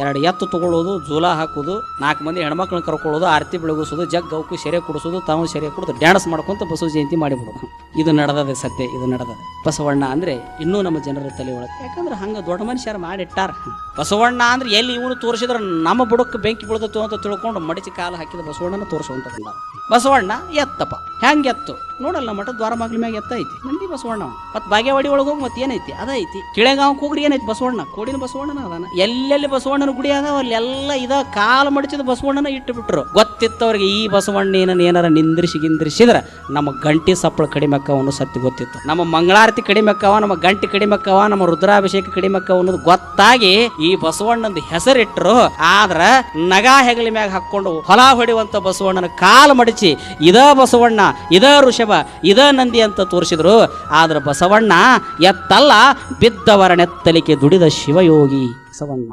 2 ಎತ್ತು ತಗೊಳ್ಳೋದು, ಜೂಲ ಹಾಕೋದು, 4 ಮಂದಿ ಹೆಣ್ಮಕ್ಳನ್ನ ಕರ್ಕೊಳ್ಳೋದು, ಆರತಿ ಬೆಳಗಿಸೋದು, ಜಗ್ ಅವಕ್ಕೆ ಸೆರೆ ಕುಡಿಸೋದು, ತಾವು ಸೆರೆ ಕುಡಿದು ಡ್ಯಾನ್ಸ್ ಮಾಡ್ಕೊಂತ ಬಸವ ಜಯಂತಿ ಮಾಡಿಬಿಡೋದು. ಇದು ನಡೆದದೆ ಸದ್ಯ, ಇದು ನಡೆದದೆ. ಬಸವಣ್ಣ ಅಂದ್ರೆ ಇನ್ನೂ ನಮ್ಮ ಜನರ ತಲೆ ಒಳಗೆ, ಯಾಕಂದ್ರೆ ಹಂಗ ದೊಡ್ಡ ಮನುಷ್ಯರು ಮಾಡಿಟ್ಟಾರ. ಬಸವಣ್ಣ ಅಂದ್ರೆ ಎಲ್ಲಿ ಇವನು ತೋರಿಸಿದ್ರೆ ನಮ್ಮ ಬುಡಕ್ಕೆ ಬೆಂಕಿ ಬೀಳ್ದತ್ತು ಅಂತ ತಿಳ್ಕೊಂಡು ಮಡಿಸಿ ಕಾಲು ಹಾಕಿದ ಬಸವಣ್ಣನ ತೋರಿಸುವಂತ ಬಂದಾರ. ಬಸವಣ್ಣ ಎತ್ತಪ್ಪ, ಹೆಂಗೆ ಎತ್ತು ನೋಡಲ್ಲ, ಮಠ ದ್ವಾರ ಬಾಗಿಲ ಮ್ಯಾಗ ಎತ್ತ ಐತಿ ಮಂದಿ ಬಸವಣ್ಣ. ಮತ್ತೆ ಬಾಗೇವಾಡಿ ಒಳಗೆ ಹೋಗಿ ಮತ್ತೆ ಏನೈತಿ ಅದೈತಿ. ಕಿಳೆಗಾಂವ್ ಕೂಗ್ರಿ ಏನೈತಿ ಬಸವಣ್ಣ, ಕೋಡಿನ ಬಸವಣ್ಣನ ಅದಾನ. ಎಲ್ಲೆಲ್ಲಿ ಬಸವಣ್ಣನ ಗುಡಿ ಅದಾವ ಅಲ್ಲೆಲ್ಲ ಇದ ಕಾಲು ಮಡಚಿದ ಬಸವಣ್ಣನ ಇಟ್ಟು ಬಿಟ್ರು. ಗೊತ್ತಿತ್ತವ್ರಿಗೆ ಈ ಬಸವಣ್ಣ ಏನಾರ ಗಿಂದ್ರಿಸಿದ್ರೆ ನಮ್ಮ ಗಂಟಿ ಸಪ್ಪಳ ಕಡಿಮೆ ಅಕ್ಕವ ಅನ್ನೋ ಸತ್ಯ ಗೊತ್ತಿತ್ತು. ನಮ್ಮ ಮಂಗಳಾರತಿ ಕಡಿಮೆ ಅಕ್ಕವ, ನಮ್ಮ ಗಂಟಿ ಕಡಿಮೆ ಅಕ್ಕವ, ನಮ್ಮ ರುದ್ರಾಭಿಷೇಕ ಕಡಿಮೆ ಅಕ್ಕವ ಅನ್ನೋದು ಗೊತ್ತಾಗಿ ಈ ಬಸವಣ್ಣಂದು ಹೆಸರಿಟ್ರು. ಆದ್ರ ನಗಾ ಹೆಗಲಿ ಮ್ಯಾಗ ಹಾಕೊಂಡು ಹೊಲ ಹೊಡೆಯುವಂತ ಬಸವಣ್ಣನ ಕಾಲು ಮಡಚಿ ಇದ ಬಸವಣ್ಣ, ಇದ ಋಷಭ, ಇದ ನಂದಿ ಅಂತ ತೋರಿಸಿದ್ರು. ಆದ್ರ ಬಸವಣ್ಣ ಎತ್ತಲ್ಲ, ಬಿದ್ದವರ ನೆತ್ತಲಿಕೆ ದುಡಿದ ಶಿವಯೋಗಿ ಬಸವಣ್ಣ.